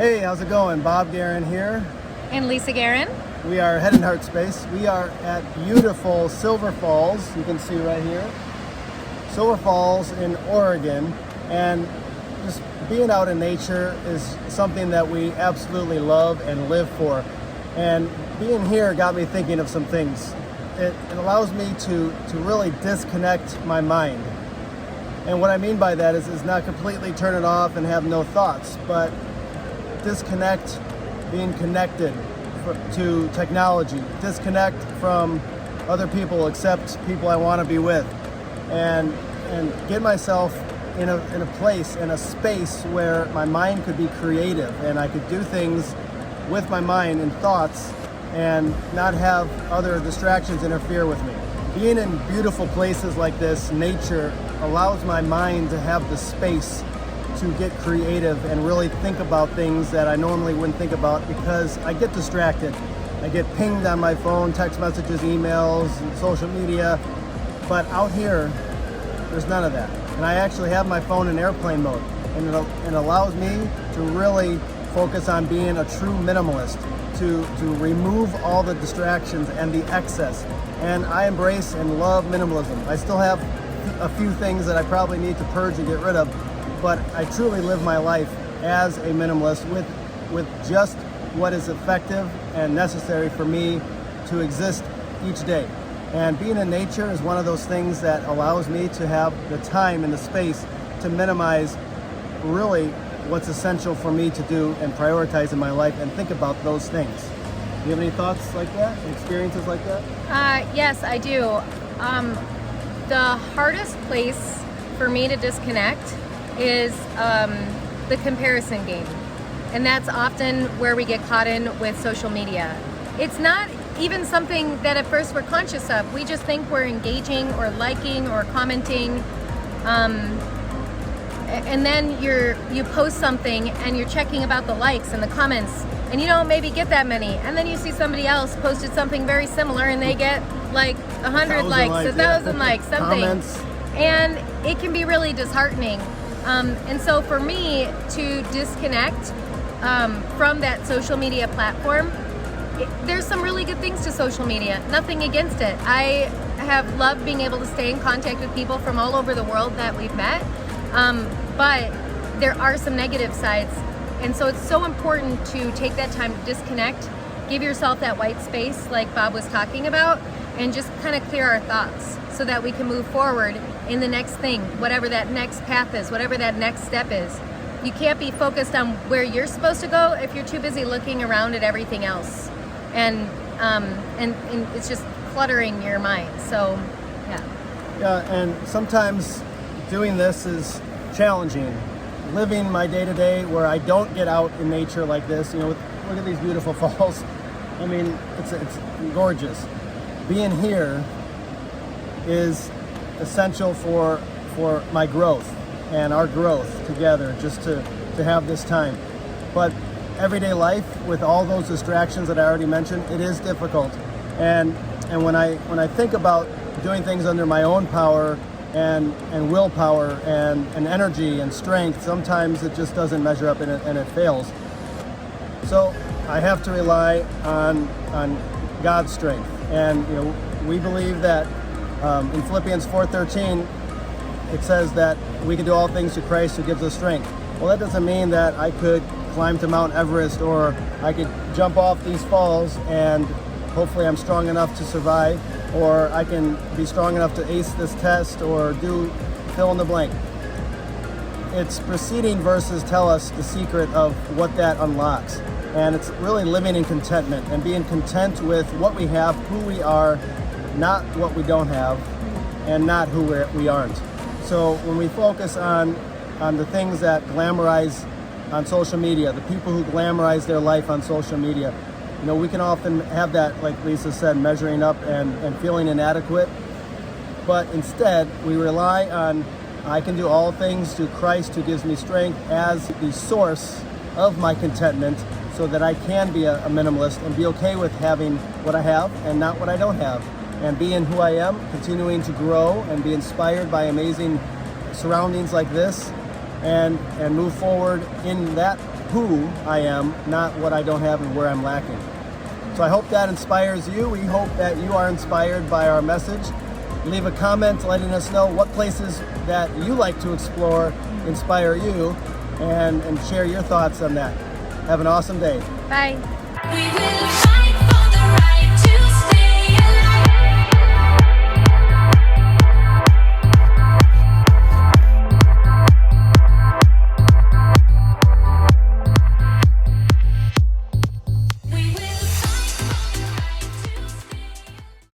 Hey, how's it going? Bob Garon here. And Lisa Garon. We are Head and Heart Space. We are at beautiful Silver Falls, you can see right here. Silver Falls in Oregon, and just being out in nature is something that we absolutely love and live for. And being here got me thinking of some things. It allows me to really disconnect my mind. And what I mean by that is not completely turn it off and have no thoughts, but disconnect being connected to technology, disconnect from other people except people I want to be with, and get myself in a place, in a space where my mind could be creative and I could do things with my mind and thoughts and not have other distractions interfere with me. Being in beautiful places like this, nature, allows my mind to have the space to get creative and really think about things that I normally wouldn't think about because I get distracted. I get pinged on my phone, text messages, emails, and social media. But out here, there's none of that. And I actually have my phone in airplane mode. And it allows me to really focus on being a true minimalist, to remove all the distractions and the excess. And I embrace and love minimalism. I still have a few things that I probably need to purge and get rid of, but I truly live my life as a minimalist with just what is effective and necessary for me to exist each day. And being in nature is one of those things that allows me to have the time and the space to minimize really what's essential for me to do and prioritize in my life and think about those things. Do you have any thoughts like that, experiences like that? Yes, I do. The hardest place for me to disconnect is the comparison game. And that's often where we get caught in with social media. It's not even something that at first we're conscious of. We just think we're engaging or liking or commenting. And then you post something and you're checking about the likes and the comments, and you don't maybe get that many. And then you see somebody else posted something very similar and they get like 100 likes, 1,000 likes, something. Comments. And it can be really disheartening. And so for me to disconnect from that social media platform, there's some really good things to social media. Nothing against it. I have loved being able to stay in contact with people from all over the world that we've met. But there are some negative sides. And so it's so important to take that time to disconnect, give yourself that white space like Bob was talking about, and just kind of clear our thoughts so that we can move forward in the next thing, whatever that next path is, whatever that next step is. You can't be focused on where you're supposed to go if you're too busy looking around at everything else. And it's just cluttering your mind. So, yeah. Yeah, and sometimes doing this is challenging. Living my day-to-day where I don't get out in nature like this, look at these beautiful falls. I mean, it's gorgeous. Being here is essential for my growth and our growth together, just to have this time. But everyday life with all those distractions that I already mentioned, it is difficult. And when I think about doing things under my own power and willpower and energy and strength, sometimes it just doesn't measure up and it fails. So I have to rely on God's strength. And we believe that in Philippians 4:13, it says that we can do all things through Christ who gives us strength. Well, that doesn't mean that I could climb to Mount Everest or I could jump off these falls and hopefully I'm strong enough to survive, or I can be strong enough to ace this test or do fill in the blank. Its preceding verses tell us the secret of what that unlocks. And it's really living in contentment and being content with what we have, who we are, not what we don't have, and not who we aren't. So when we focus on the things that glamorize on social media, the people who glamorize their life on social media, we can often have that, like Lisa said, measuring up and feeling inadequate. But instead, we rely on, I can do all things through Christ who gives me strength, as the source of my contentment, so that I can be a minimalist and be okay with having what I have and not what I don't have. And being who I am, continuing to grow and be inspired by amazing surroundings like this, and move forward in that who I am, not what I don't have and where I'm lacking. So I hope that inspires you. We hope that you are inspired by our message. Leave a comment letting us know what places that you like to explore inspire you, and share your thoughts on that. Have an awesome day. Bye. We will